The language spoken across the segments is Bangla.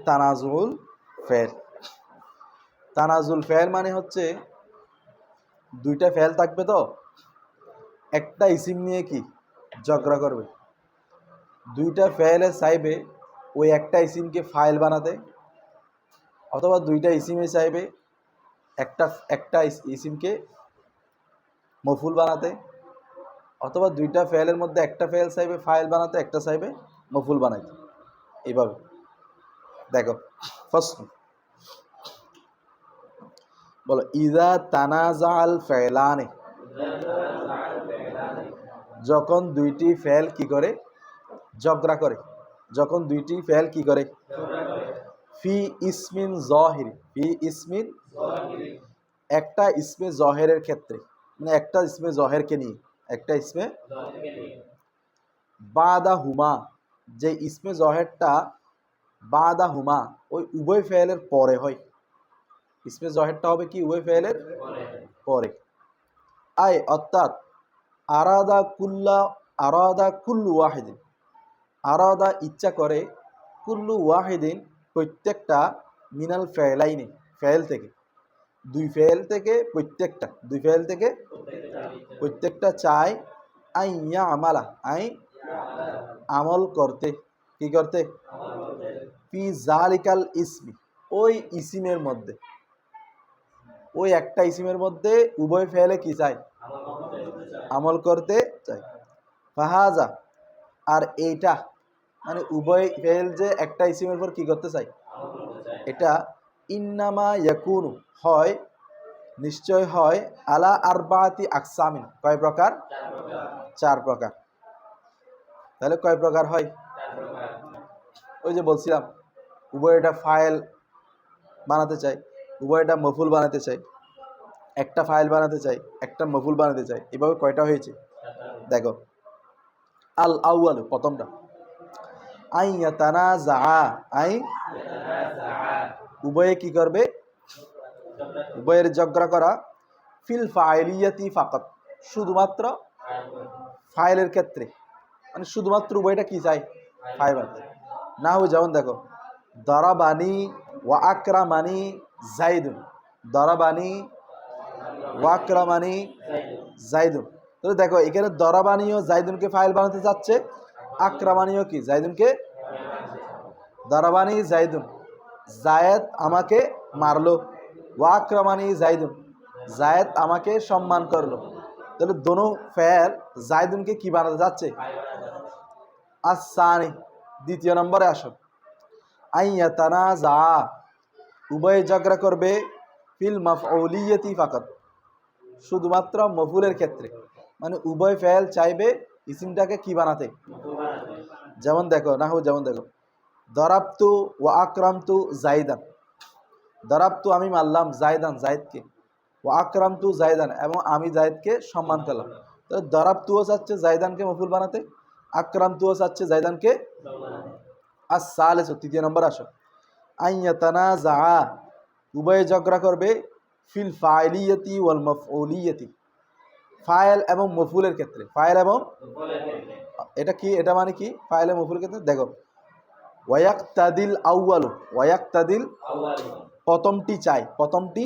তানাজুল ফেল। তানাজুল ফেল মানে হচ্ছে দুইটা ফেল থাকবে, তো একটা ইসিম নিয়ে কি ঝগড়া করবে। দুইটা ফেলে চাইবে ওই একটা ইসিমকে ফাইল বানাতে, অথবা দুইটা ইসিমে চাইবে একটা একটা ইসিমকে মফুল বানাতে, অথবা দুইটা ফেলের মধ্যে একটা ফেল চাইবে ফাইল বানাতে, একটা চাইবে মফুল বানাইতে। এইভাবে দেখো, ফার্স্ট বলো, ইজা তানাজাল ফেলানে, যখন দুইটি ফেল কি করে ঝগড়া করে। যখন দুইটি ফেল কি করে, ফি ইসমিন জহির, ফি ইসমিন, একটা ইসমে জহেরের ক্ষেত্রে, মানে একটা ইসমে জহেরকে নিয়ে, একটা ইসমে বাদা হুমা, যে ইসমে জহেরটা বাদা হুমা ওই উভয় ফেলের পরে হয়। ইসমে জহেরটা হবে কি উভয় ফেলের পরে। আয় অর্থাৎ আরাদা কুল্লু ওয়াহিদিন, আরাদা ইচ্ছা করে, কুল্লু ওয়াহিদিন প্রত্যেকটা, মিনাল ফেলাইনে ফেল থেকে, দুই ফেল থেকে প্রত্যেকটা, দুই ফেল থেকে প্রত্যেকটা চায় আইয়া আমালা, আমল করতে, কি করতে, ফি জালিকাল ইসমি, ওই ইসিমের মধ্যে, ওই একটা ইসিমের মধ্যে উভয় ফেলে কি চায়, আমল করতে চায়। ফাহাজা, আর এইটা মানে উভয় ফেল যে একটা ইসিমের পর কি করতে চাই, এটা ইন্নামা ইয়াকুনু হয়, নিশ্চয় হয়, আলা আরবাতি আকসামিন, কয় প্রকার, চার প্রকার। তাহলে কয় প্রকার হয়, ওই যে বলছিলাম উভয়টা ফাইল বানাতে চাই, উভয়টা মফুল বানাতে চাই, একটা ফাইল বানাতে চাই, একটা মফুল বানাতে চাই। এভাবে কয়টা হয়েছে দেখো। আল আউয়াল, প্রথমটা, আই ইয়াতানাজা, আই উভয়ে কি করবে, উভয়ের ঝগড়া করা, ফিল ফাইলিয়াতি ফাকাত, শুধুমাত্র ফাইলের ক্ষেত্রে, মানে শুধুমাত্র উভয়টা কি চাই, ফাইল বানাতে। না হয় যেমন দেখো, দরাবানি ওয়া আকরামানি জাইদুন, দরাবানি ওয়া আকরামানি জাইদুন। তো দেখো এখানে দরাবানিও জাইদুনকে ফাইল বানাতে যাচ্ছে, আকরামানিও কি জাইদুনকে, দরাবানি জাইদুন, জায়েদ আমাকে মারলো, ওয়া আকরামানি জাইদুন, জায়েদ আমাকে সম্মান করলো। তাহলে দোনো ফেল জাইদুনকে কি বানাতে যাচ্ছে, আসানি, দ্বিতীয় নম্বরে আসো, আইয়া তানাজা, উভয় ঝগড়া করবে, ফিল মাফউলিয়াতি ফাকাত, শুধুমাত্র মফুলের ক্ষেত্রে, মানে উভয় ফেল চাইবে ইসিমটাকে কি বানাতে। যেমন দেখো না, যেমন দেখো, দরাবতু ওয়া আকরামতু জাইদান, দরাবতু আমি মারলাম জাইদান জাইদকে, ওয়া আকরামতু জাইদান এবং আমি জাইদকে সম্মান করলাম। তো দরাবতুও চাচ্ছে জাইদানকে মফুল বানাতে, আকরামতুও চাচ্ছে জাইদানকে। আর সালেস, তৃতীয় নম্বর আসো, আইয়া তানাজা, উভয়ে ঝগড়া করবে, ফিল ফাইলিয়াতি ওয়াল মাফউলিয়াতি, ফাইল এবং মফুলের ক্ষেত্রে, ফাইল এবং, এটা কি, এটা মানে কি ফাইল এবং মফুলের ক্ষেত্রে। দেখো, ওয়ায়াক্তাদিল আউয়ালু, ওয়ায়াক্তাদিল, প্রথমটি চাই, প্রথমটি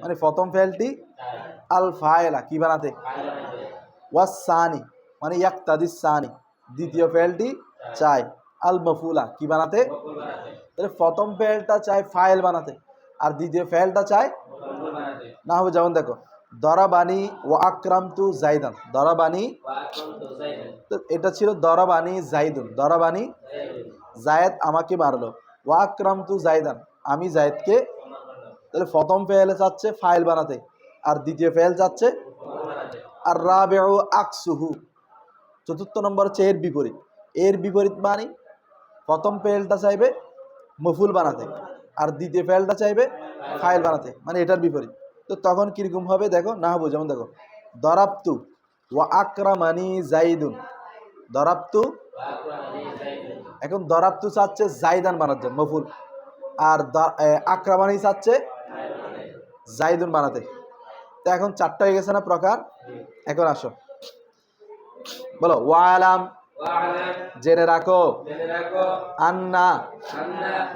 মানে প্রথম ফেলটি, আল ফাইলা কি বানাতে, ওয়াসানি মানে ইয়াক্তাদিস সানি, দ্বিতীয় ফেলটি চাই, আল মফুলা কি বানাতে। তাহলে প্রথম ফেলটা চাই ফাইল বানাতে, আর দ্বিতীয় ফেলটা চাই না হবে। যেমন দেখো, দরাবানি ওয়া আকরামতু জাইদান, দরাবানি, তো এটা ছিল দরাবানি জাইদুন, দরাবানি জায়েদ আমাকে মারলো, ওয়া আকরামতু জাইদান আমি জায়েদকে। তাহলে প্রথম ফেল চাচ্ছে ফাইল বানাতে, আর দ্বিতীয় ফেল চাচ্ছে। আর রাবিউ আকসুহু, চতুর্থ নম্বর হচ্ছে এর বিপরীত। এর বিপরীত মানে প্রথম ফেলটা চাইবে মফুল বানাতে, আর দ্বিতীয় ফেলটা চাইবে ফাইল বানাতে, মানে এটার বিপরীত। তো তখন কিরকম হবে দেখো না হবো। যেমন দেখো, দরাবতু ওয়া আকরামানি জাইদুন, দরাবতু, এখন দরাবতু চাচ্ছে জাইদান বানাতে মফুল, আর আকরামানি চাচ্ছে জাইদুন বানাতে। তো এখন চারটা হয়ে গেছে না প্রকার। এখন আসো বলো, ওয়ালাম, জেনে রাখো আন্না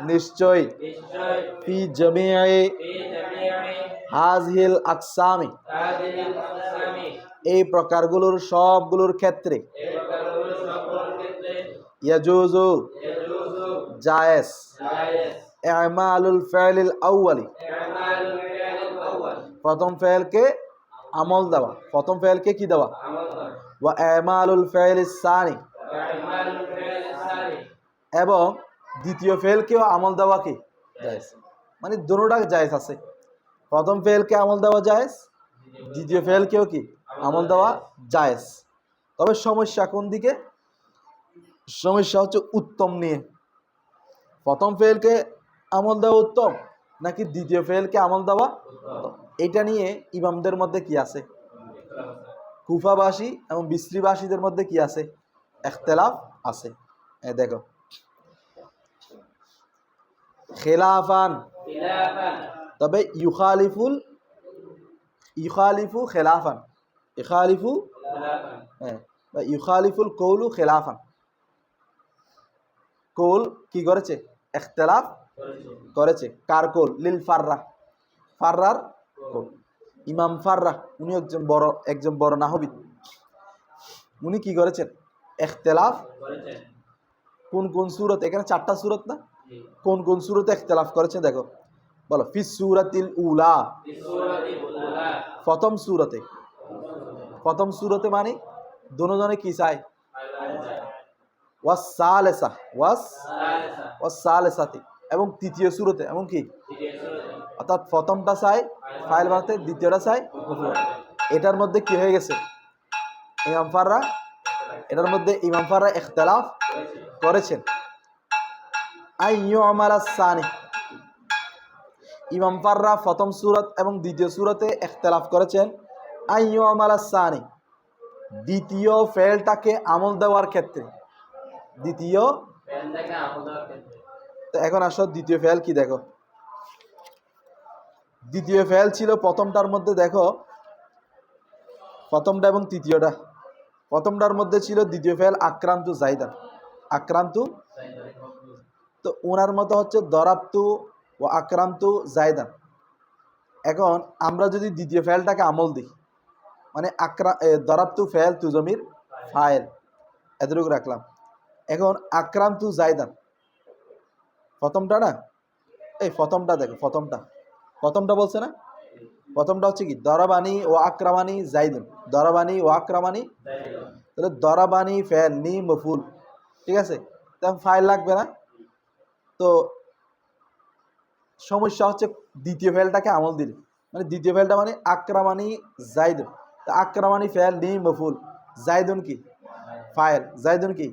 নিশ্চয় ফি জামিই হাযিহিল আকসামি এই প্রকারগুলোর সবগুলোর ক্ষেত্রে ইয়াজুজু জায়েজ ইমালুল ফাইলিল আউয়ালি প্রথম ফেলকে আমল দেওয়া, প্রথম ফেলকে কি দেওয়া, ওয়া ইমালুল ফাইলিস সানি এবং দ্বিতীয় ফেলকেও আমল দেওয়া কি জায়েজ, মানে দুটোটা জায়েজ আছে। প্রথম ফেলকে আমল দেওয়া জায়েজ, দ্বিতীয় ফেলকেও কি আমল দেওয়া জায়েজ। তবে সমস্যা কোন দিকে? সমস্যা হচ্ছে উত্তম নিয়ে। প্রথম ফেলকে আমল দেওয়া উত্তম নাকি দ্বিতীয় ফেলকে আমল দেওয়া উত্তম, এটা নিয়ে ইমামদের মধ্যে কি আছে, কুফাবাসী এবং বিসরিবাসীদের মধ্যে কি আছে, ইখতিলাফ আছে। দেখো খিলাফান, তবে ইউখালিফু খিলাফান, ইউখালিফুল কৌলু খিলাফান, কৌল কি করেছে, ইখতিলাফ করেছে। কার কৌল? লিল ফাররা, ফাররার কৌল। ইমাম ফাররা উনি একজন বড় নাহবিদ, উনি কি করেছেন, ইখতিলাফ কোন কোন সূরত, এখানে 4টা সূরত না, কোন কোন সূরতে ইখতিলাফ করেছেন দেখো, বলো ফিস সূরাতিল উলা, প্রথম সূরতে, প্রথম সূরতে মানে দুজনে কি চায়, ওয়াস সালেসা, ওয়াস সালেসাতি, এবং তৃতীয় সূরতে এমন কি, অর্থাৎ প্রথমটা চাই ফাইল বানাতে, দ্বিতীয়টা চাই। এটার মধ্যে কি হয়ে গেছে, ইমাম ফাররা, এটার মধ্যে ইমাম ফাররা ইখতিলাফ করেছেন। আইয়ুমাল সানি, ইমাম ফাররা প্রথম সূরত এবং দ্বিতীয় সূরতে ইখতিলাফ করেছেন। আইয়ুমাল সানি, দ্বিতীয় ফেলটাকে আমল দেওয়ার ক্ষেত্রে, দ্বিতীয় ফেলটাকে আমল দেওয়ার ক্ষেত্রে। তো এখন আসো দ্বিতীয় ফেল কি দেখো, দ্বিতীয় ফেল ছিল প্রথমটার মধ্যে, দেখো প্রথমটা এবং তৃতীয়টা, প্রথমটার মধ্যে ছিল দ্বিতীয় ফেল আক্রান্তু জাইদান, আক্রান্তু, তো ওনার মতো হচ্ছে দরাবতু ও আক্রান্তু জাইদান। এখন আমরা যদি দ্বিতীয় ফেলটাকে আমল দিই, মানে দরাবতু ফেল তু জমির ফাইল, এতটুকু রাখলাম। এখন আক্রান্তু জাইদান, প্রথমটা না, এই প্রথমটা দেখো, প্রথমটা বলছে না, প্রথমটা হচ্ছে কি, দরাবানি ও আক্রামানি জাইদুন, দরাবানি ও আক্রামানি, তাহলে দরাবানি ফেল নি মফুল, ঠিক আছে, তেমন ফাইল লাগবে না। তো সমস্যা হচ্ছে দ্বিতীয় ফেলটাকে আমল দিলে, মানে দ্বিতীয় ফেলটা মানে আক্রামানি জাইদুন, আক্রামানি ফেল নি মফুল, জাইদুন কি ফাইল, জাইদুন কি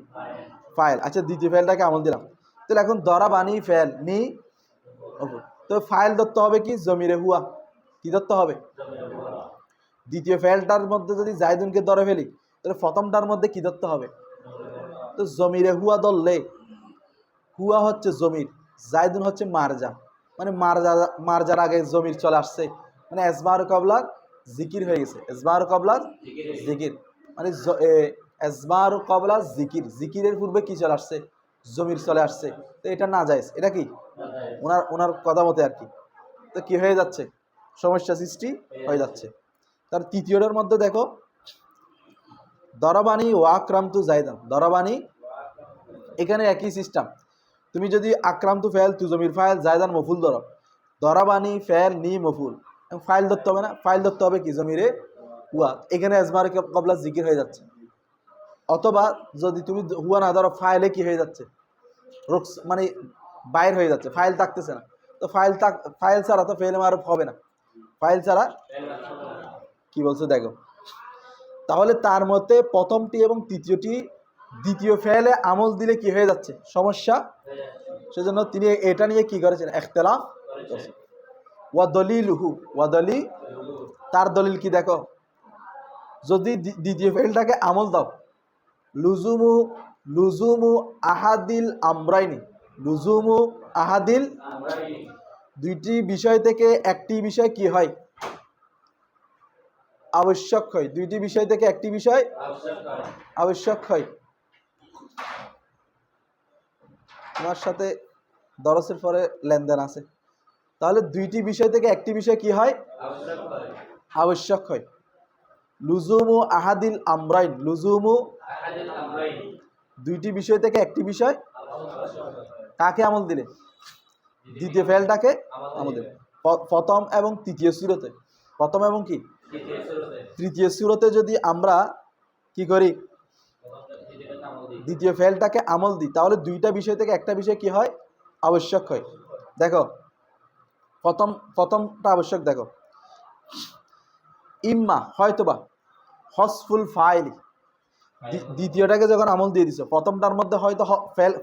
ফাইল। আচ্ছা দ্বিতীয় ফেলটাকে আমল দিলাম, তাহলে এখন দরাবানি ফেল নি মফুল, তো ফাইল ধরতে হবে কি, জমিরে হুয়া, কি ধরতে হবে, দ্বিতীয় ফেলটার মধ্যে যদি জাইদুনকে ধরে ফেলি তাহলে প্রথমটার মধ্যে কি ধরতে হবে, তো জমিরে হুয়া ধরলে, হুয়া হচ্ছে জমির, জাইদুন হচ্ছে মারজা, মানে মারজার আগে জমির চলে আসছে, মানে এজমার কবলার জিকির হয়ে গেছে, এজমার কবলার জিকির, মানে এজমার কবলা জিকির, জিকিরের পূর্বে কি চলে আসছে, জমির চলে আসছে, তো এটা না জায়েজ, এটা কি ওনার কথা মতে আর কি। তো কি হয়ে যাচ্ছে, সমস্যা সৃষ্টি হয়ে যাচ্ছে। তার তৃতীয়টার মধ্যে দেখো দরাবানি ও আক্রান্তু জাইদান, দরাবানি, এখানে একই সিস্টেম, তুমি যদি আক্রান্তু ফেল তু জমির ফাইল জাইদান মফুল ধরো, দরাবানি ফেল নি মফুল, ফাইল ধরতে হবে না, ফাইল ধরতে হবে কি জমিরে হুয়া, এখানে এজমার কবলা জিকির হয়ে যাচ্ছে। অথবা যদি তুমি হুয়া না ধরো, ফাইলে কি হয়ে যাচ্ছে, রুকস মানে বাইর হয়ে যাচ্ছে, ফাইল থাকতেছে না, তো ফাইল ছাড়া তো ফেল মারুফ হবে না, ফাইল ছাড়া কি বলছো দেখো। তাহলে তার মতে প্রথমটি এবং তৃতীয়টি দ্বিতীয় ফেলে আমল দিলে কি হয়ে যাচ্ছে, সমস্যা, সেজন্য তিনি এটা নিয়ে কি করেছেন, ইখতিলাফ করেছেন। ওয়া দলিলুহু, ওয়া দলিল, তার দলিল কি দেখো, যদি দ্বিতীয় ফেলটাকে আমল দাও, লুজুমু আহাদিল আমরাইনি, লুজুমু আহাদিল, দুইটি বিষয় থেকে একটি বিষয় কি হয়, আবশ্যক হয়, দুইটি বিষয় থেকে একটি বিষয় আবশ্যক হয়। তোমার সাথে দরসের পরে লেনদেন আছে, তাহলে দুইটি বিষয় থেকে একটি বিষয় কি হয়? আবশ্যক হয়। লুজুমু আহাদিল আমরাইন, লুজুমু দুইটি বিষয় থেকে একটি বিষয় কাকে আমল দিলে? দ্বিতীয় ফেলটাকে আমল দিলে। প্রথম এবং তৃতীয় সূরাতে, প্রথম এবং কি তৃতীয় সূরাতে যদি আমরা কি করি? দ্বিতীয় ফেলটাকে আমল দিই, তাহলে দুইটা বিষয় থেকে একটা বিষয় কি হয়? আবশ্যক হয়। দেখো প্রথমটা আবশ্যক, দেখো ইম্মা হয়তোবা হসফুল ফাইল, দ্বিতীয়টাকে যখন আমল দিয়ে দিছো, প্রথমটার মধ্যে হয়তো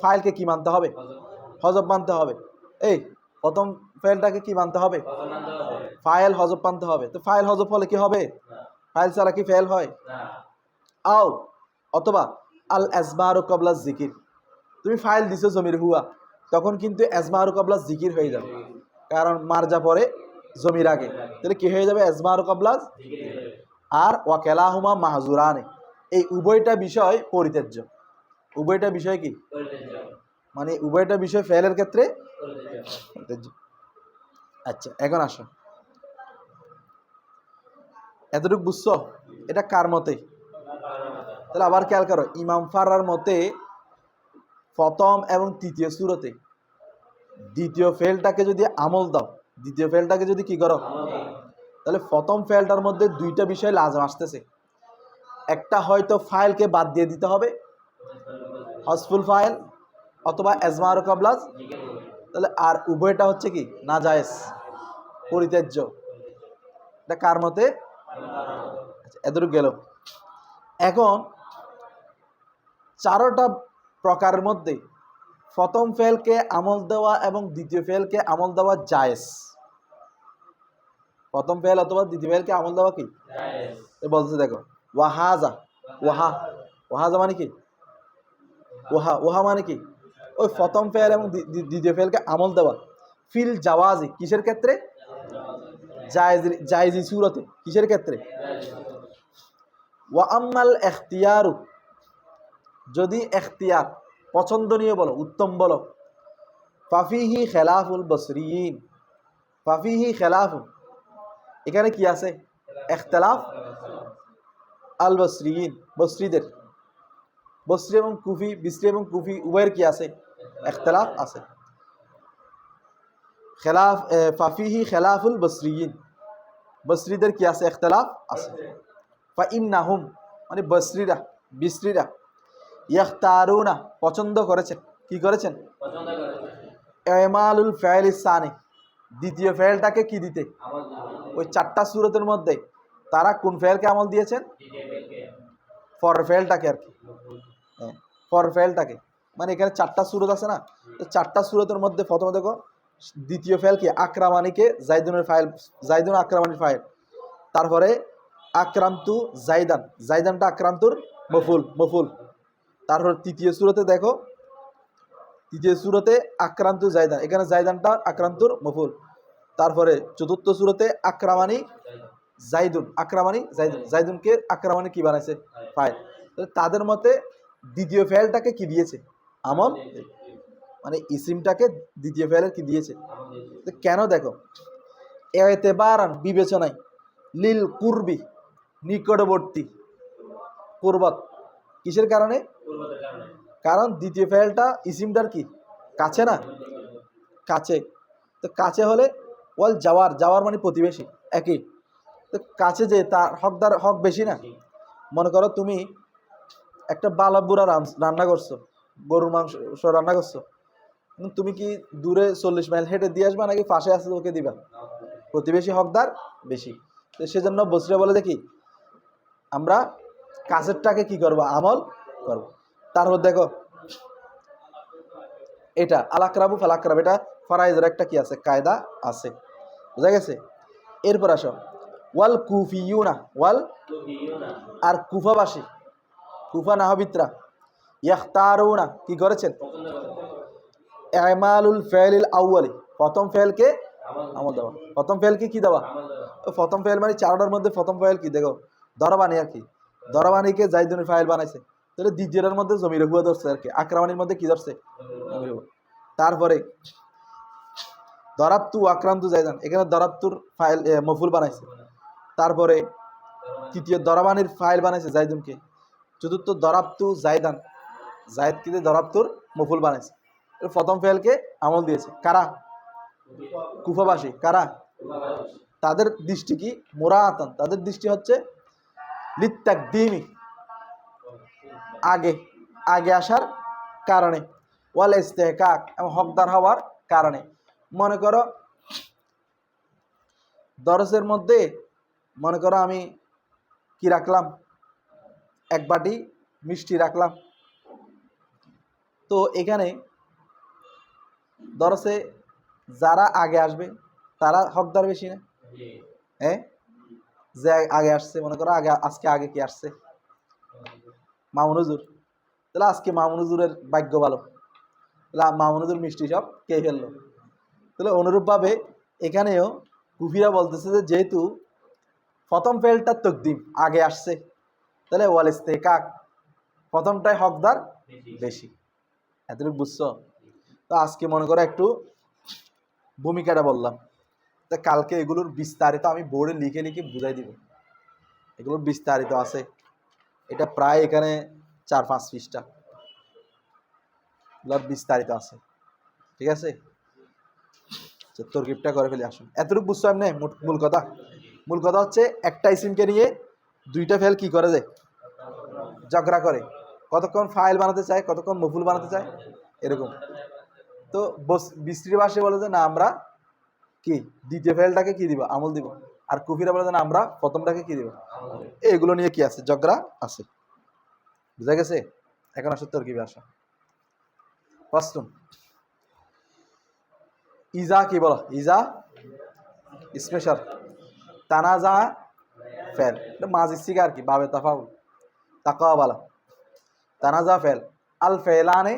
ফাইলকে কি মানতে হবে? হজব মানতে হবে। এই প্রথম ফাইলটাকে কি মানতে হবে? ফাইল হজব মানতে হবে। তো ফাইল হজব হলে কি হবে? ফাইল ছাড়া কি ফেল হয়? আও অথবা আল আজমারু ক্বাবলা জিকির, তুমি ফাইল দিছো জমির হুয়া, তখন কিন্তু আজমারু ক্বাবলা জিকির হয়ে যাবে, কারণ মারজা পরে জমির আগে, তাহলে কি হয়ে যাবে? আজমারু ক্বাবলা। আর ওয়াকেলাহুমা মাহজুরানে, এই উভয়টা বিষয় পরিত্যাজ্য। উভয়টা বিষয় কি? মানে উভয়টা বিষয় ফেলের ক্ষেত্রে পরিত্যাজ্য। আচ্ছা, এখন আসো, এতটুকু বুঝছো? এটা কার মতে? তাহলে আবার খেয়াল করো, ইমাম ফাররার মতে প্রথম এবং তৃতীয় সূরাতে দ্বিতীয় ফেলটাকে যদি আমল দাও, দ্বিতীয় ফেলটাকে যদি কি করো, তাহলে প্রথম ফেলটার মধ্যে দুইটা বিষয় লাজম আসতেছে। একটা হয়তো ফাইলকে বাদ দিয়ে দিতে হবে, হসফুল ফাইল অথবা আজমারু ক্বাবলা, তাহলে আর উভয়টা হচ্ছে কি? নাজায়েজ, পরিত্যাজ্য। এটা কার মতে? এতটুকু গেল। এখন চারোটা প্রকারের মধ্যে প্রথম ফেলকে আমল দেওয়া এবং দ্বিতীয় ফেলকে আমল দেওয়া জায়েজ। প্রথম ফেল অথবা দ্বিতীয় ফেলকে আমল দেওয়া কি বলছে? দেখো, ওয়াহাজা, ওয়াহা, ওয়াহাজা মানে কি? ওহা, ওহা মানে কি? ওই প্রথম ফেল এবং দ্বিতীয় ফেলকে আমল দেওয়া ফিল জাওয়াজি, কিসের ক্ষেত্রে? জায়েজি সূরতে, কিসের ক্ষেত্রে? ওয়া আম্মাল ইখতিয়ারু, যদি ইখতিয়ার পছন্দনীয় বলো, উত্তম বলো, ফাফিহি খেলাফুল বসরিয়িন, ফাফিহি খেলাফুল, এখানে কি আছে? ইখতিলাফ আল বসরিয়িন, বসরিদের, বসরি এবং কুফি, বিসরি এবং কুফি উভয়ের কি আছে? ইখতিলাফ আছে। খেলাফ ফাফিহি খেলাফুল বসরিয়িন, বসরিদের কি আছে? ইখতিলাফ আছে। ফা ইন্নাহুম মানে বসরিরা, বিসরিরা, ইয়াখতারুনা পছন্দ করেছেন, কি করেছেন? ইমালুল ফাইল সানি, দ্বিতীয় ফেলটাকে কি দিতে? ওই চারটা সূরতের মধ্যে তারা কোন ফেলকে আমল দিয়েছেন? ফর ফেলটাকে আর কি, ফর ফেলটাকে। মানে এখানে চারটা সূরত আছে না, তো চারটা সূরতের মধ্যে প্রথমে দেখো দ্বিতীয় ফেল কি? আকরামানিকে, জাইদুনের ফাইল, জাইদুন আকরামানির ফাইল। তারপরে আক্রান্তু জাইদান, জাইদানটা আক্রান্তুর মফুল, মফুল। তারপর তৃতীয় সূরতে দেখো, তৃতীয় সূরতে আক্রান্তু জাইদান, এখানে জাইদানটা আক্রান্তুর মফুল। তারপরে চতুর্থ সূরতে আক্রামানি জাইদুন, আক্রামানি জাইদুন, জাইদুনকে আক্রামানি কি বানাইছে? ফাইল। তাদের মতে দ্বিতীয় ফেলটাকে কি দিয়েছে? আমল, মানে ইসিমটাকে দ্বিতীয় ফেলের কি দিয়েছে? কেন? দেখো, এতেবারান বিবেচনায়, লিল কুরবি নিকটবর্তী, কুরবত কিসের কারণে? কারণ দ্বিতীয় ফেলটা ইসিমটার কি কাছে না, কাছে। তো কাছে হলে ওয়াল জাওয়ার, জাওয়ার মানে প্রতিবেশী, একই। তো কাছে যে তার হকদার, হক বেশি না। মনে করো তুমি একটা বালা বুড়া রান্না করছো, গরুর মাংস রান্না করছো, তুমি কি দূরে 40 মাইল হেঁটে দিয়ে আসবা নাকি পাশে আছে ওকে দিবা? প্রতিবেশী হকদার বেশি। তো সেজন্য বসরা বলে দেখি আমরা কাছেরটাকে কি করবো? আমল করবো। তারপর দেখো এটা আলাকরাবু ফালাকরাব, এটা ফারাইজের একটা কি আছে? কায়দা আছে, বুঝা গেছে? এরপর আসো ওয়াল কুফিয়ুনা, ওয়াল আর কুফাবাসী, কুফা নাহবিতরা, ইয়াখতারুনা কি করেছেন? ইমালুল ফাইলিল আউয়ালি, প্রথম ফেলকে আমল দেওয়া। প্রথম ফেলকে কি দেওয়া? প্রথম ফেল মানে চারটার মধ্যে প্রথম ফেল কি? দেখো দরবানি আর কি, দরবানিকে জাইদুনের ফাইল বানাইছে, তাহলে দ্বিতীয়টার মধ্যে জমির হুয়া ধরছে আর কি, আকরামানির মধ্যে কি ধরছে? জমির হুয়া। তারপরে দরাবতু আক্রান্ত জায়দান, এখানে দরাবতুর ফাইল মফুল বানাইছে। তারপরে তৃতীয় দরাবানির ফাইল বানাইছে জাইদুনকে। চতুর্থ দরাবতু জায়দান, জায়দকে দিয়ে দরাবতুর মফুল বানাইছে। প্রথম ফেলকে আমল দিয়েছে কারা? কুফাবাসী। কারা? তাদের দৃষ্টি কি? মুরাআতান, তাদের দৃষ্টি হচ্ছে লিত্তাকদিমি, আগে আগে আসার কারণে, ওয়াল ইস্তেহকাক, এবং হকদার হওয়ার কারণে। মনে করো দরসের মধ্যে মনে করো আমি কি রাখলাম, এক বাটি মিষ্টি রাখলাম। তো এখানে দরসে যারা আগে আসবে তারা হকদার বেশি না? হ্যাঁ, যে আগে আসছে, মনে করো আজকে আগে কি আসছে? মামুন হুজুর। তাহলে আজকে মামুন হুজুরের ভাগ্য ভালো, তাহলে মামুন হুজুর মিষ্টি সব কে ফেললো। তাহলে অনুরূপভাবে এখানেও কুফিরা বলতেছে যে যেহেতু প্রথম ফেলটা তকদিম, আগে আসছে, তাহলে ওয়াল ইস্তেহকাক, প্রথমটাই হকদার বেশি। এতটুকু বুঝছো? তো আজকে মনে করো একটু ভূমিকাটা বললাম, তা কালকে এগুলোর বিস্তারিত আমি বোর্ডে লিখে লিখে বুঝাই দিব। এগুলোর বিস্তারিত আছে, এটা প্রায় এখানে 4-5 পৃষ্ঠা বিস্তারিত আছে। ঠিক আছে, তরকিবটা করে ফেলি। আসুন, এতটুকু বুঝছো এমনি মূল কথা? মূল কথা হচ্ছে একটা ইসিমকে নিয়ে দুইটা ফেল কি করে যায়, ঝগড়া করে। কতক্ষণ ফাইল বানাতে চায়, কতক্ষণ মফুল বানাতে চায়, এরকম। তো বিস্ত্রী ভাষায় বলে যে না আমরা কি দ্বিতীয় ফেলটাকে কি দিব, আমল দিব। আর কুফিরা বলে যে না আমরা প্রথমটাকে কি দিব। এগুলো নিয়ে কি আছে, ঝগড়া আছে। বুঝা গেছে? এখন আসলে তরকিবে আসা। প্রশ্ন, ইজা কি বলো? ইজা স্পেশাল তানাজা ফেল, মাজি সিগা আর কি, বাবে তাফাউল তাকাওয়ালা। তানাজা ফেল, আল ফেলানে,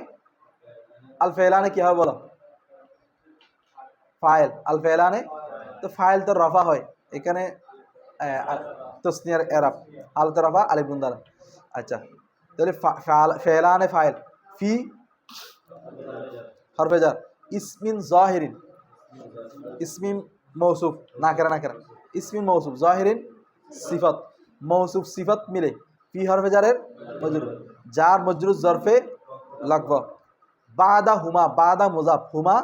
আল ফেলানে কি হবে বলো? ফাইল। আল ফেলানে, তো ফাইল তো রফা হয় এখানে, তসনিয়ার এরাব, আল তো রফা আলিফ নুন দ্বারা। আচ্ছা, তাহলে ফেলানে ফাইল, ফি হরফে জার, ইসমিন জাহিরিন, ইসমিন মৌসুফ নাকেরা নাকেরা, ইসমিন মৌসুফ জাহিরিন সিফত, মৌসুফ সিফত মিলে ফি হরফে জারের মজরুর, জার মজরুর জরফে লাগব, বাদা হুমা, বাদা মুজাফ, হুমা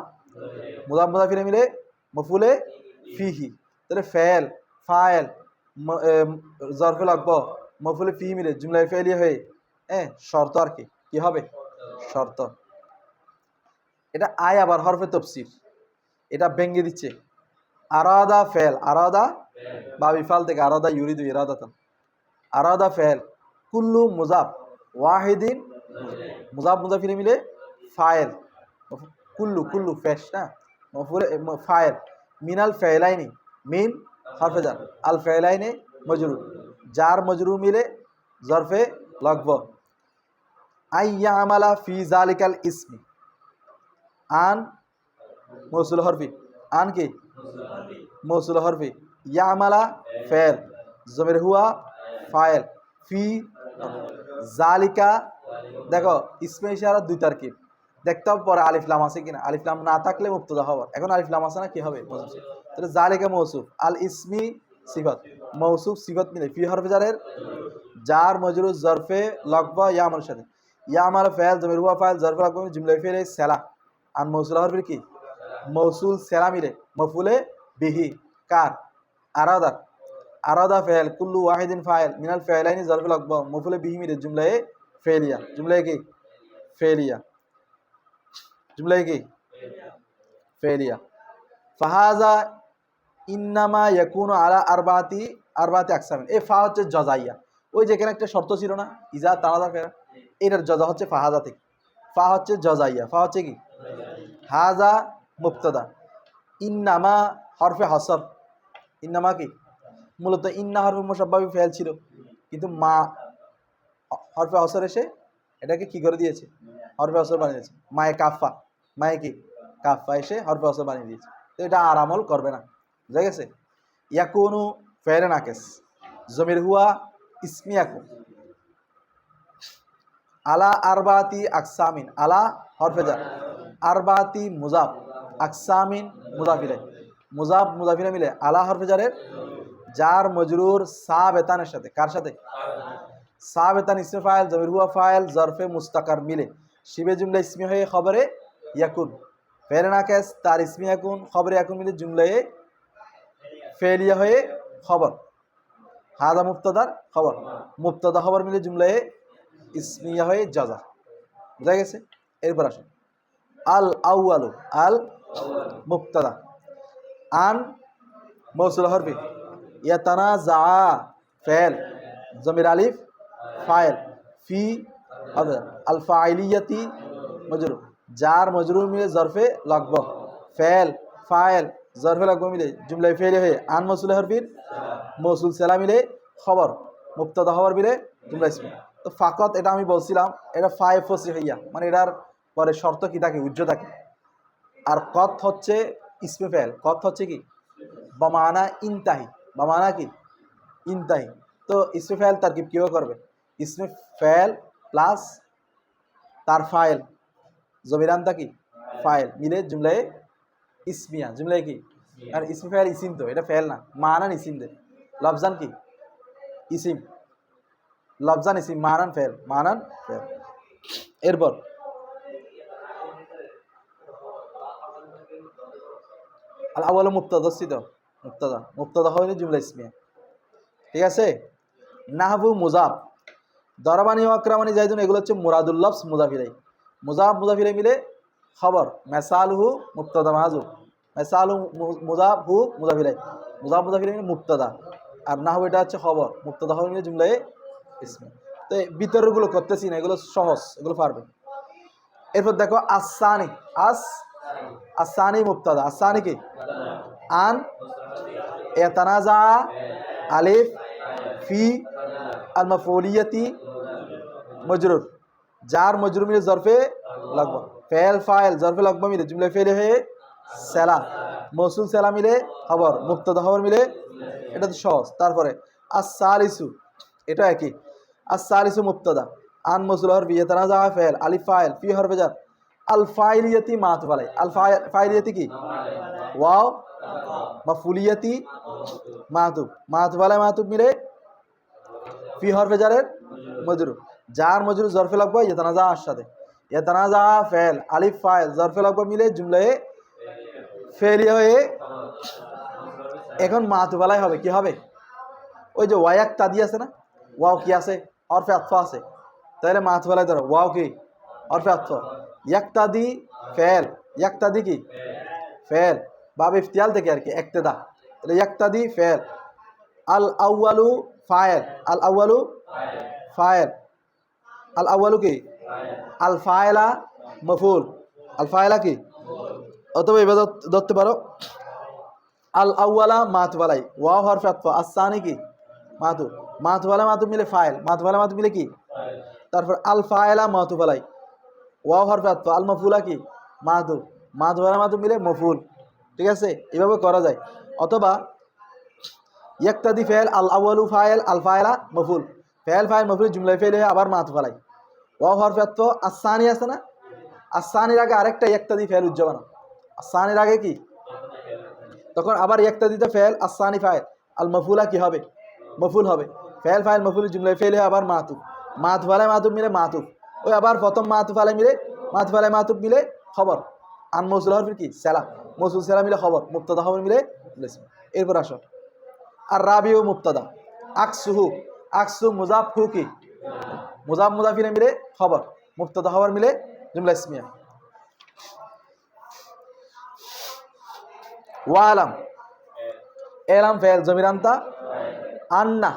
মুজাফ মুজাফিরে মিলে মফুলে ফিহি। তাহলে ফেল ফাইল জরফে লাগব মফুলে ফিহি মিলে জুমলায় ফেলিয়ে হয়ে শর্ত আর কি, কি হবে? শর্ত। এটা আয় আবার হরফে তফসির, এটা ভেঙে দিচ্ছে। আরাদা ফেল, আরাদা বাবি ফাল থেকে আরাদা ইউরিদু ইরাদাতান, আরাদা ফেল কুল্লু মুজাফ ওয়াহিদিন, মুজাফ মুজাফিরে মিলে ফাইল, কুল্লু কুল্লু ফেশ না মফুলে ফাইল, মিনাল ফেলাইনি, মিন হরফে জার, আল ফেলাইনে মজরুর, জার মজরুর মিলে জরফে লাগব, আইয়া আমালা ফি জালিকাল ইসমি, আন মৌসুল হরফি, আন কি মৌসুল হরফি, ইয়ামালা ফেল, জমির হুয়া ফাইল, ফি জালিকা। দেখো ইসমে ইশারা দুই তারকিব, দেখতে হবে পরে আলিফলাম আছে কিনা, আলিফলাম না থাকলে মুবতাদা হবার, এখন আলিফলাম আছে না, কি হবে? তাহলে জালিকা মৌসুফ, আল ইসমি সিফত, মৌসুফ সিফত মিলে ফি হরফে জারের জার মজরুর জরফে লাগবা ইয়ামার সাথে, ইয়ামাল ফেল জমির হুয়া ফাইল জরফে লাগবা জুমলা ফেল সেলা, আন মৌসুল হরফির কি মৌসুল সেলা মিলে মফুলে বিহি কার আরাদা, আরাদা ফেল কুল্লু ওয়াহিদিন ফাইল মিনাল ফেলাইনি জরফে লাগবা মফুলে বিহি মিলে জুমলায়ে ফেলিয়া, জুমলায়ে কি ফেলিয়া, জুমলায়ে কি ফেলিয়া। ফাহাজা ইন্নামা ইয়াকুনু আলা আরবাতি আরবাতি আকসামিন, এই ফা হচ্ছে জজাইয়া, ওই যেখানে একটা শর্ত ছিল না ইজা তানাজা ফেল, এটার জজা হচ্ছে ফাহাজা থেকে, ফা হচ্ছে জজাইয়া, ফা হচ্ছে কি হাজা মুবতাদা, ইন্নামা হরফে হসর, ইন্নামা কি মূলত ইন্না হরফে মুসাব্বাবি ফেল ছিল, কিন্তু মা হরফে হসর এসে এটাকে কি করে দিয়েছে, হরফে হসর বানিয়ে দিয়েছে। মায়ে কাফা, মায়ে কি কাফা এসে হরফে হসর বানিয়ে দিয়েছে, তো এটা আর আমল করবে না। বুঝা গেছে? ইয়াকুনু ফেলে নাকেস, জমির হুয়া ইসমি ইয়াকুন, আলা আরবাতি আকসামিন, আলা হরফে জার, আরবাতি মুজাফ, আকসামিন মুজাফিরে, মুজাফ মুজাফিরে মিলে আলা হরফে জারের জার মজরুর সাবেতানের সাথে, কার সাথে? সাবেতান ইসমে ফাইল, জমির হুয়া ফাইল, জরফে মুস্তাকার মিলে শিবে জুমলা ইসমি হয়ে খবরে ইয়াকুন, ফেলে নাকেস তার ইসমি ইয়াকুন, খবরে ইয়াকুন মিলে জুমলায়ে ফেলিয়া হয়ে খবর, হাদা মুবতাদার খবর, মুবতাদা খবর মিলে জুমলায়ে ইসমিয়া হয়ে জাজা। বুঝা গেছে? এরপর আসুন আল আউয়ালু, আল মুবতাদা, আন মৌসুল হরফি, ইয়াতানাজা ফাইল, জমির আলিফ ফাইল, ফি আল ফাইলিয়াতি মজরুর, জার মজরুর মিলে জরফে লাগব, ফাইল ফাইল জরফে লাগব মিলে জুমলায় ফেলে হয়ে আন মৌসুল হরফির মৌসুল সেলা মিলে খবর, মুবতাদা খবর মিলে জুমলা ইসমি। তো ফাকত এটা আমি বলছিলাম, এটা ফাই ফসি হইয়া, মানে এটার পরে শর্ত কি থাকে? উজ্জ্ব থাকে। আর কত হচ্ছে ইসমে ফেল, কত হচ্ছে কি বামানা ইনতাহি, বামানা কি ইনতাহি। তো ইসমে ফেল তারকিব কীভাবে করবে? ইসমে ফেল প্লাস তার ফাইল, জমিরানটা কি ফাইল মিলে জুমলায় ইসমিয়া, জুমলায় কি, আর ইসমে ফেল ইসিম, তো এটা ফেল না, মানান ইসিম দে, লফজান কি ইসিম, লফজান ইসিম, মানান ফেল, মানান ফেল। এরপর আল আউয়ালু মুবতাদা, সিদ মুবতাদা, মুবতাদা হয় জুমলা ইসমিয়া, ঠিক আছে। নাহবু মুজাফ, দরবানি ও আকরামানি জাইদুন, এগুলো হচ্ছে মুরাদুল লফজ মুজাফিরাই, মুজাফ মুজাফিরাই মিলে খবর, মেসালহু মুবতাদা মাহজুব, মেসালহু মুজাফ হু মুজাফিরাই, মুজাফ মুজাফিরাই মিলে মুবতাদা, আর নাহবু এটা হচ্ছে খবর, মুবতাদা খবর মিলে জুমলায়ে ইসমিয়া। তো বিতর্কগুলো করতেছি না, এগুলো সহজ, এগুলো পারবে। এরপর দেখো আসানি, আসানি মুবতাদা, আসানি কি আন ইয়াতানাজা আলিফ ফি আল মাফউলিয়াতি মজরুর, জার মজরুর মিলে জরফে লাগব, ফেল ফাইল জরফে লাগব মিলে জুমলা ফেলে হয়ে সেলা, মৌসুল সেলা মিলে খবর, মুবতাদা খবর মিলে, এটা তো সহজ। তারপরে আস-সালিসু, এটা একই, আস-সালিসু মুবতাদা, আন মৌসুল হরফি, ইয়াতানাজা ফাইল, আলিফ ফাইল, ফি হরফে জার, আল ফাইলিয়াতি মাতুফ আলাই, আল ফাইলিয়াতি কি ওয়াও মাফুলিয়াতি মাতুফ, মাতুফ আলাই মাতুফ মিলে ফি হরফে জারের মজরুর, জার মজরুর জরফে লাগবে ইয়াতানাজা এর সাথে, ইয়াতানাজা ফাইল, আলিফ ফাইল জরফে লাগবে মিলে জুমলায়ে ফেলিয়া হয়ে, এখন মাতুফ আলাই হবে, কি হবে? ওই যে ওয়াক তাদি আছে না, ওয়াও কি আছে? হরফে আতফা আছে, তাহলে মাতুফ আলাই ধরো, ওয়াও কি হরফে আতফা, ইয়াকতাদি ফেল, ইয়াকতাদি কি ফেল, বাব ইফতিয়াল থেকে আর কি ইক্তেদা, তাহলে ইয়াকতাদি ফেল, আল আউয়ালু ফাইল, আল আউয়ালু ফাইল, আল আউয়ালু কি আল ফাইলা মফুল, আল ফাইলা কি, অথবা এভাবে ধরতে পারো আল আউয়ালা মাতুফ আলাই, ওয়াও হরফে আতফা, আসানি কি মাতুফ, মাতুফ আলাই মাতুফ মিলে ফাইল, মাতুফ আলাই মাতুফ মিলে কি, তারপর আল ফাইলা মাতুফ আলাই, ওয়াও হরফে আতফা, আল মাফুলা কি মাতুফ, মাতুফ আলাই মাতুফ মিলে মফুল, ঠিক আছে। এভাবে করা যায়। অথবা ইয়াকতাদি ফেল, আল আউয়ালু ফাইল, আল ফাইলা মফুল, ফেল ফাইল মফুল জুমলা ফেল হয়ে আবার মাতুফ আলাই, ওয়াও হরফে আতফা, আসানি আছে না, আসানির আগে আরেকটা ইয়াকতাদি ফেল উজ্জাবান, আসানির আগে কি, তখন আবার ইয়াকতাদিতে ফেল, আসানি ফাইল, আল মফুলা কি হবে মফুল হবে, ফেল ফাইল মফুল জুমলা ফেল হয়ে আবার মাতুফ, মাতুফ আলাই মাতুফ মিলে মাতুফ, ওই আবার প্রথম মাতুফ আলাই মিলে, মাতুফ আলাই মাতুফ মিলে খবর, আন মৌসুল হরফির কি সেলা, মৌসুল সেলা মিলে খবর, মুবতাদা খবর মিলে ইসম। এরপর আসো আর রাবিউ মুবতাদা, আকসুহু, আকসু মুজাফ হু কি মুজাফ মুজাফিরে মিলে খবর, মুবতাদা খবর মিলে জুমলা ইসমিয়া। ওয়ালাম, এলাম ফেল জমিরান্তা, আন্না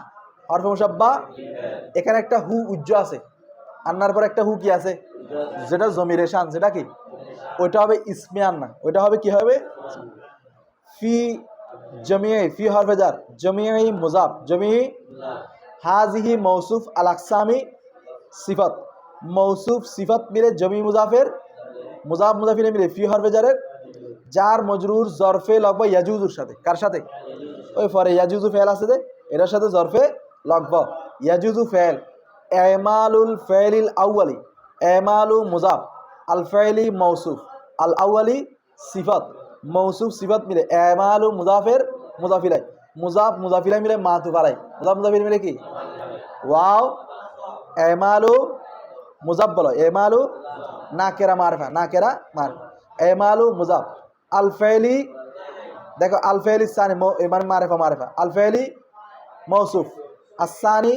হরফে মুসাব্বা, এখানে একটা হু উজ্জ আছে, আন্নার পর একটা হু কি আছে, যেটা জমিরে শান, যেটা কি ওইটা হবে ইসমে আন্না, ওইটা হবে কি হবে ফি জমিয়ে, ফি হরফে জার, জমিয়ে মুজাফ, জমিয়ে হাজিহি মৌসুফ আল আকসামি সিফাত, মৌসুফ সিফাত মিলে জমি মুজাফের, মুজাফ মুজাফিরে মিলে ফি হরফে জারের জার মজরুর জরফে লগবা ইয়াজুজুর সাথে, কার সাথে, ওই পরে ইয়াজুজু ফেল আছে যে এটার সাথে জরফে লগবা, ইয়াজুজু ফেল, আমালুল ফাইলিল আউয়ালি, আমালু মুজাফ, আল ফাইলি মৌসুফ, আল আউয়ালি সিফাত, মৌসুফ সিফাত মিলে আমালু মুজাফের মুজাফিলাই, মুজাফ মুজাফিলাই মিলে মাতুফ আলাই, মুজাফ মুজাফিলাই মিলে কি ওয়াও আমালু মুজাফ বলো, আমালু নাকেরা মারফা, নাকেরা মারফা, আমালু মুজাফ, আল ফাইলি দেখো আল ফাইলি সানি মানে মারফা মারফা, আল ফাইলি মৌসুফ, আসানি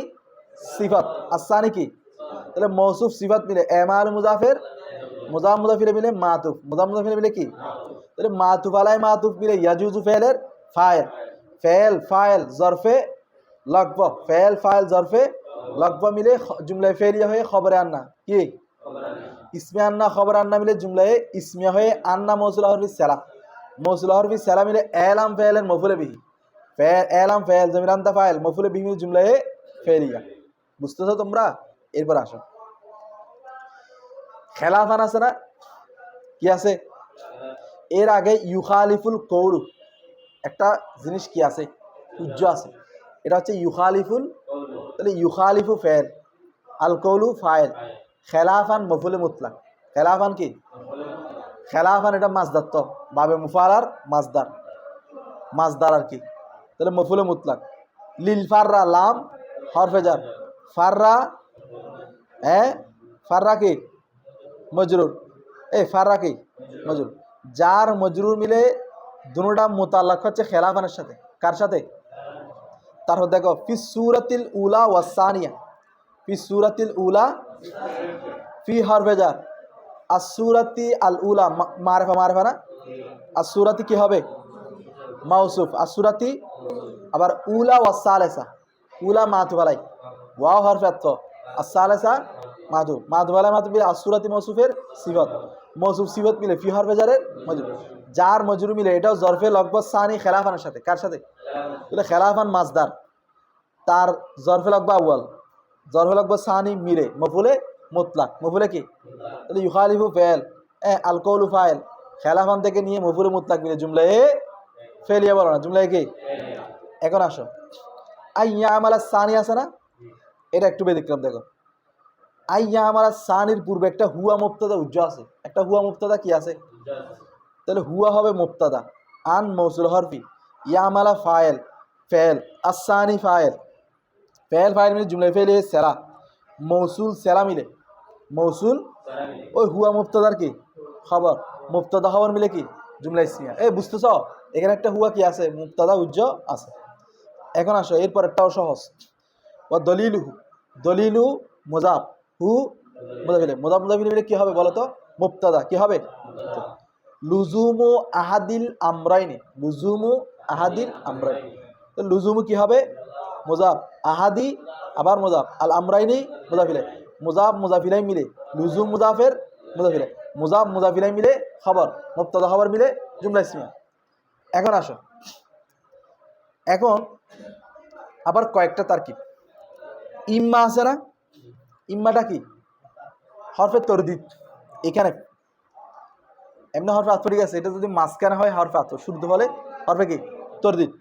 সিফাত, আসানি কি তাহলে মৌসুফ সিফাত মিলে আমালু মুজাফের, মুজাফ মুজাফিলে মিলে মাতুফ, মুজাফ মুজাফিলে মিলে কি তাহলে মাতুফ আলাই মাতুফ মিলে ইয়াজুজু ফেলের ফাইল, ফেল ফাইল জরফে লকব, ফেল ফাইল জরফে লকব মিলে জুমলায় ফেলিয়া হয়ে খবরে আন্না কি ইসমে আন্না খবর আন্না মিলে জুমলায় ইসমিয়া হয়ে আন্না মৌসুলা হরফি সেলা, মৌসুলা হরফি সেলা মিলে এলাম ফেলের মফুলে বিহি, এলাম ফেল জমির আন্তা ফাইল মফুলে বিহি মিলে জুমলায় ফেলিয়া। বুঝতেছো তোমরা? এরপর আসো খেলাফান আছে না, কি আছে এর আগে ইউখালিফুল কৌলু একটা জিনিস কি আছে উজ্জ আছে, এটা হচ্ছে ইউখালিফুল, তাহলে ইউখালিফু ফেল, আল কৌলু ফাইল, খেলাফান মফুলে মুতলাক, খেলাফান কি খেলাফান এটা মাজদার, তো বাবে মুফারার মাজদার, মাজদার আর কি, তাহলে মফুলে মুতলাক। লিল ফাররা লাম হরফেজার, ফাররা ফাররা কি মজরুর, ফাররা কি মজরুর, যার মজরুর মিলে দুটোটা মোতাল্লাক হচ্ছে খেলাফানের সাথে, কার সাথে তারপর দেখো ফি সূরাতিল উলা ওয়াসানিয়া, ফি সূরাতিল উলা ফি হরফেজার, আসসূরাতি আল উলা মারফা মারফা না, আসসূরাতি কি হবে মাউসুফ, আসসূরাতি আবার উলা ওয়াসালেসা, উলা মাতুফ আলাই ওয়াও হরফে আতফ, আসসালেসা মাতুফ, মাতুফ আলাই মাতুফ মিলে আসসূরাতি মৌসুফের সিফাত, মৌসুফ সিফাত মিলে ফি হরফেজারের মজরুর, যার মজরুর মিলে এটাও জরফে লকব সানি খেলাফানের সাথে, কার সাথে তাহলে খেলাফান মাজদার, তার জরফে লকব আউয়াল, জরফে লকব সানি মিলে মফুলে মুতলাক, মফুলে কি তাহলে ইউখালিফু ফেল, আল কৌলু ফাইল, খেলাফান থেকে নিয়ে মফুলে মুতলাক মিলে জুমলায়ে ফেলিয়া বলো না, জুমলায়ে কি। এখন আসো আইয়া আমালা সানি আছে না, এটা একটু ব্যতিক্রম দেখো, আইয়া আমালা সানির পূর্বে একটা হুয়া মুবতাদা উজ্জ আছে, একটা হুয়া মুবতাদা কি আছে তাহলে হুয়া হবে মুবতাদা, আন মৌসুল হরফি, ইয়ামালা ফাইল, ফেল আসানি ফাইল, ফেল ফাইল মিলে জুমলা ফেলে সেরা, মৌসুল সেরা মিলে মৌসুল ওই হুয়া মুবতাদার কি খবর, মুবতাদা খবর মিলে কি জুমলা ইসমিয়া। বুঝতেছ এখানে একটা হুয়া কি আছে মুবতাদা উজ্জ আছে। এখন আসো এরপর একটাও সহজ, ও দলিলু, দলিলু মুজাফ, হু মুজাফিলে, মুজাফ মুজাফিলে মিলে কি হবে বলো তো মুবতাদা কি হবে, লুজুমু আহাদিল আমরাইনি, লুজুমু আহাদিল আমরাইনি, তো লুজুমু কি হবে মুজাফ, আহাদি আবার মুজাফ, আল আমরাইনি মুজাফিলে, মুজাফ মুজাফিলাই মিলে লুজুম মুজাফের মুজাফিলে, মুজাফ মুজাফিলাই মিলে খবর, মুবতাদা খবর মিলে জুমলা ইসমিয়া। এখন আসো এখন আবার কয়েকটা তারকিব, ইম্মা আছে না, ইম্মাটা কি হরফে তরদিদ, এখানে এমনি হরফে আতফ ঠিক আছে, এটা যদি মাঝখানে হয় হরফে আতফ, শুদ্ধ বলে হরফে কি তরদিদ।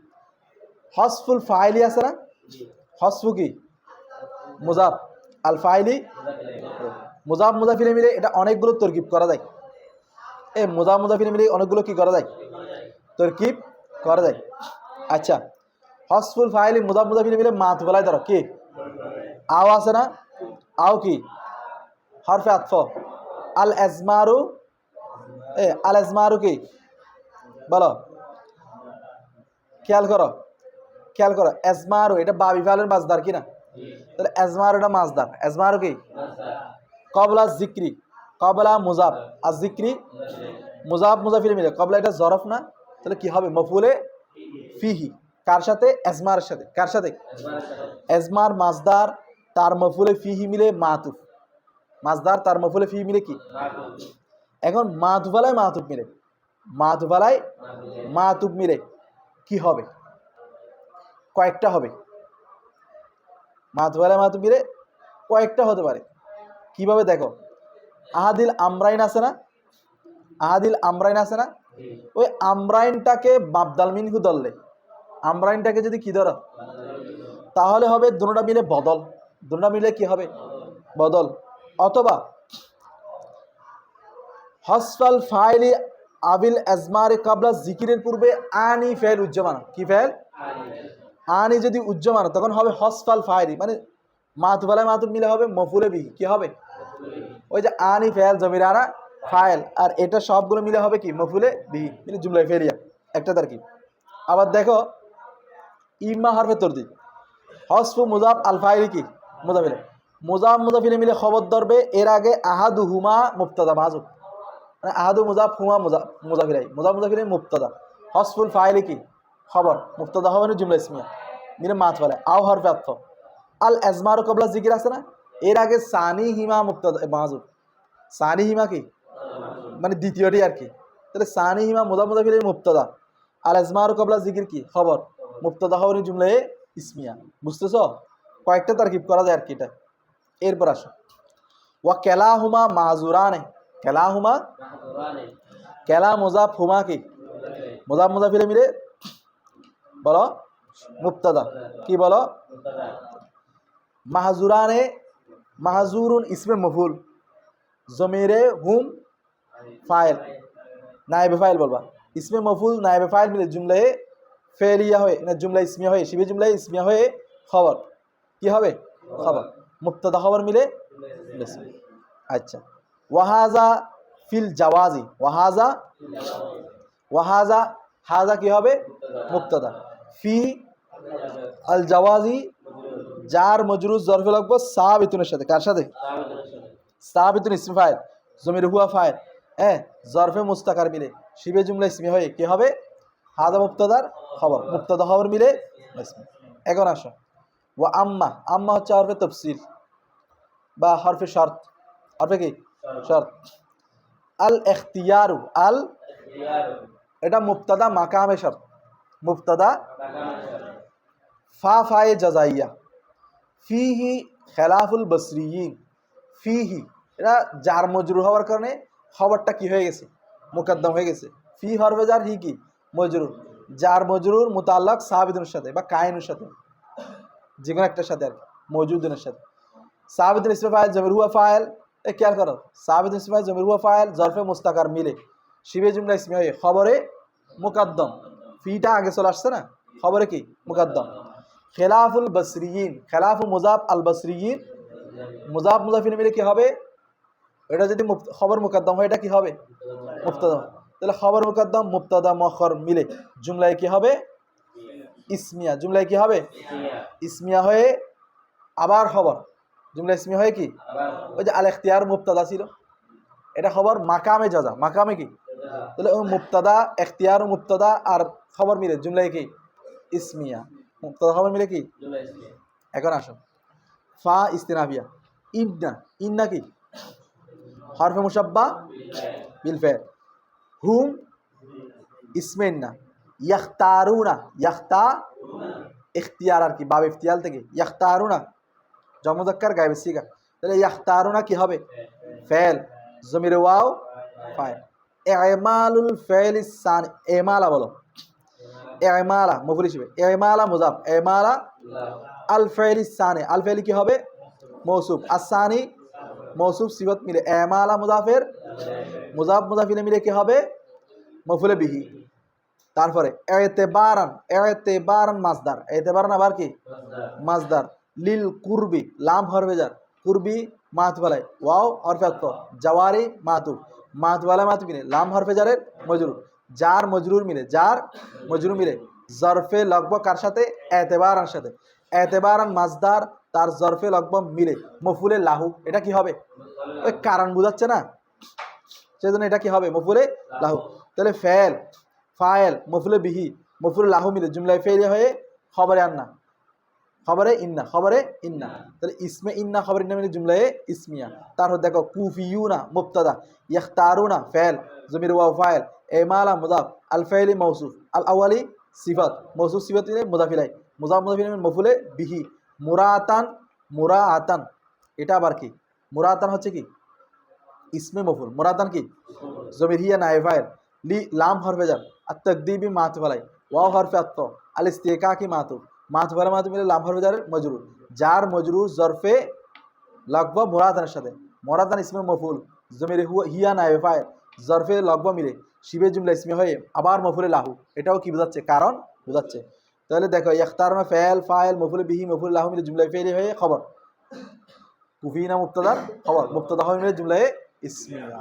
হসফুল ফাইলি আছে না, হসফু কি মুজাফ, আল ফাইলি মুজাফ মুজাফিলে মিলে এটা অনেকগুলো তরকিব করা যায়, মুজাফ মুজাফিলে মিলে অনেকগুলো কি করা যায় তরকিব করা যায়। আচ্ছা হসফুল ফাইলি মুজাফ মুজাফিলে মিলে মাত বলাই ধরো কি আও আছে না, আও কি হরফে আতফ, আল আজমারু, আল আজমারু কি বলো, খেয়াল করো খেয়াল করো, আজমারু এটা বাবি ফালের মাজদার কি না, তাহলে আজমারু এটা মাজদার, আজমারু কি কবলা জিক্রি, কবলা মুজাফ আর জিক্রি মুজাফ মুজাফিলে মিলে, কবলা এটা জরফ না, তাহলে কি হবে মফুলে ফিহি, কার সাথে আজমার সাথে, কার সাথে আজমার মাজদার, তার মফুলে ফিহি মিলে মাতুফ, মাজদার তার মফুলে ফিহি মিলে কি, এখন মাতুফালায় মাতুফ মিলে, মাতুফালায় মাতুফ মিলে কি হবে কয়েকটা হবে, মাতুফালায় মাতুফ মিলে কয়েকটা হতে পারে, কিভাবে দেখো আহাদিল আমরাইন আছে না, আহাদিল আমরাইন আছে না, ওই আমরাইনটাকে বাবদাল মিনহু ধরলে, আমরাইনটাকে যদি কি ধরো তাহলে হবে দুটোটা মিলে বদল, দুটো মিলে কি হবে? বদল। অথবা হসফাল ফাইলি আবিল আজমারে কাবলা জিকিরের পূর্বে আনি ফেল উজ্জমান। কি ফেল? আনি যদি উজ্জমান তখন হবে হসফাল ফাইলি, মানে মাতুবালায় মাতুব মিলে হবে মফুলে বিহি। কি হবে? ওই যে আনি ফেল জমির আনা ফাইল, আর এটা সবগুলো মিলে হবে কি? মফুলে বিহি, মানে জুমলায় ফেলিয়া একটা তারকিব। আবার দেখো ইম্মা হরফে তরদি হসফু মুজাফ আল ফাইলি কি? মুজাফিলে। মুজাফ মুজাফিলে মিলে খবর ধরবে এর আগে আহাদু হুমা মুবতাদা মাযুফ, মানে আহাদু মুজাফ হুমা মুজাফিলাই, মুজাফ মুজাফিলে মুবতাদা। হসফুল ফাইলি কি? খবর। মুবতাদা হবে না জুমলা ইসমিয়া মিলে মাত ফেলে। আও হরফে আত্ম। আল আজমারু কবলা জিকির আছে না, এর আগে সানি হিমা মুবতাদা মাযুফ। সানি হিমা কি? মানে দ্বিতীয়টি আর কি। তাহলে সানি হিমা মুজাফ মুজাফিলে মুবতাদা, আল আজমারু কবলা জিকির কি? খবর। মুবতাদা হবে না জুমলা ইসমিয়া। বুঝতেছ? কয়েকটা তারকিব করা যায় আর কি এটা। এরপর আসো ওয়া কেলাহুমা মাজুরানে। কেলাহুমা, কেলা মুজাফ হুমা কি? মুজাফ মুজাফিলে মিলে বলো মুবতাদা। কি বলো? মাহজুরানে, মাহজুরুন ইসমে মফুল, জমিরে হুম ফাইল, নায়েবে ফাইল বলবা। ইসমে মফুল নায়েবে ফাইল মিলে জুমলায় ফেলিয়া হয়ে না জুমলা ইসমিয়া হয়ে শিবে জুমলায় ইসমিয়া হয়ে খবর। কি হবে? খবর। মুবতাদা খবর মিলে। আচ্ছা ওয়াহাজা ফিল জাওয়াজি। ওয়াহাজা, ওয়াহাজা হাজা কি হবে? মুবতাদা। ফি আল জাওয়াজি জার মজরুর জরফে লাগবো সাবিতুনের সাথে। কার সাথে? সাবিতুন ইসমি ফাইল, জমির হুয়া ফাইল, হ্যাঁ জরফে মুস্তাকার মিলে শিবে জুমলা ইসমি হয়ে কি হবে? হাজা মুবতাদার খবর। মুবতাদা খবর মিলে ইসমি। এখন আসো ওয়া আম্মা। আম্মা হচ্ছে হরফে তফসিল বা হরফে শর্ত। হরফে কি? শর্ত। আল ইখতিয়ারু, আল এটা মুবতাদা মাকামে শর্ত। মুবতাদা ফা ফায়ে জাজাইয়া। ফিহি খেলাফুল বসরিয়িন। ফিহি এটা জার মজরুর হওয়ার কারণে খবরটা কি হয়ে গেছে? মুকদ্দম হয়ে গেছে। ফি হরফে জার, হি কি? মজরুর। জার মজরুর মুতাল্লাক সাবিতুনের সাথে বা কাইনুর সাথে, যে কোনো একটার সাথে আর কি, মওজুদের সাথে। সাবিতুন ইসমে ফাইল জমির হুয়া ফাইল, এ খেয়াল করো সাবিতুন ইসমে ফাইল জমির হুয়া ফাইল জরফে মুস্তাকার মিলে শিবে জুমলা ইসমি হয়ে খবরে মুকদ্দম। ফিটা আগে চলে আসছে না, খবরে কি? মুকদ্দম। খেলাফুল বসরিয়িন, খেলাফু মুজাফ আল বসরিয়িন, মুজাফ মুজাফিন মিলে কি হবে? এটা যদি খবর মুকদ্দম হয় এটা কি হবে? মুবতাদা। তাহলে খবর মুকদ্দম মুবতাদা মুআখখার মিলে জুমলায় কি হবে? ইসমিয়া। জুমলায় কি হবে? ইসমিয়া হয়ে আবার খবর। জুমলা ইসমিয়া হয়ে কি? ওই যে আল ইখতিয়ার মুবতাদা ছিল, এটা খবর মাকামে জাজা। মাকামে কি? তাহলে ওই মুবতাদা ইখতিয়ার মুবতাদা আর খবর মিলে জুমলায় কি? ইসমিয়া। মুবতাদা খবর মিলে কি? এখন আসো ফা ইস্তিনাফিয়া। ইন্না, ইন্না কি? হরফে মুশাব্বা বিল ফাইল। হুম ইসমে ইন্না। ইয়াখতারুনা, ইয়াখতা ইখতিয়ার আর কি, বাব ইফতিয়াল থেকে ইয়াখতারুনা জমুযাক্কার গায়েবে সিগা। তাহলে ইয়াখতারুনা কি হবে? ফাইল, জমির ওয়াও ফাইল। ইমালুল ফাইল সানি। ইমালা বলো। ইমালা মফুল হিসেবে। ইমালা মুজাফ। ইমালা আল ফাইল সানি। আল ফাইল কি হবে? মৌসুফ। আসানি মৌসুফ সিফত মিলে ইমালা মুজাফের মুজাফ মুজাফিলে মিলে কি হবে? মফুলে বিহি। তারপরে এতেবারান, এতেবারান মাজদার। এতেবারান আবার কি? মাজদার। লিল কুরবি, লাম হরফে জার, কুরবি মাতওয়ালায়, ওয়াও হরফে আতফ, জাওয়ারি মাতুফ, মাতওয়ালা মাতুফ মিলে লাম হরফে জারের মজরুর, জার মজরুর মিলে, জার মজরুর মিলে জরফে লগব কার সাথে? এতেবারান সাথে। এতেবারান মাজদার তার জরফে লগব মিলে মফুলে লাহু। এটা কি হবে? ওই কারণ বুঝাচ্ছে না, সেজন্য এটা কি হবে? মফুলে লাহু। তাহলে ফেল ফাইল মফুলে বিহি মফুলে লাহু মিলে জুমলায় ফেলিয়া হয়ে খবরে আন্না, খবরে ইন্না, খবরে ইন্না। তাহলে ইসমে ইন্না খবর ইন্না মিলে জুমলায় ইসমিয়া। তারপর দেখো কুফিয়ুনা মুবতাদা, ইয়াখতারুনা ফাইল, জমির ওয়াও ফাইল, ইমালা মুজাফ, আল ফাইলি মৌসুফ, আল আওয়ালি সিফাত, মৌসুফ সিফাত মিলে মুজাফিলাই, মুজাফ মুজাফিলাই মিলে মফুলে বিহি। মুরাতান, মুরাআতান এটা আবার কি? মুরাতান হচ্ছে কি? ইসমে মফুল। মুরাতান কি? জমির হিয়া নায়েব ফাইল, লি লাম হরফে জার, আর তাকদীবি মাতুফ আলাই, ওয়াও হরফে আতফ, আল ইস্তিকাকি মাতুফ, মাতুফার মাতু মিলে লাম হরফে জারের মজরুর, যার মজরুর জরফে লাগবা মুরাদানের সাথে, মুরাদান ইসমে মফুল, জমিরে হিয়া নাইবে ফাইল, জরফে লাগবা মিলে শিবে জুমলা ইসমে হয়ে আবার মফুলে লাহু, এটাও কি বোঝাচ্ছে? কারণ বোঝাচ্ছে। তাহলে দেখো ইখতারনা ফেল ফাইল মফুলে বিহি মফুল লাহু মিলে জুমলা ফেলি হয়ে খবর, কুফিনা মুবতাদার খবর, মুবতাদা হয়ে মিলে জুমলায়ে ইসমিয়া।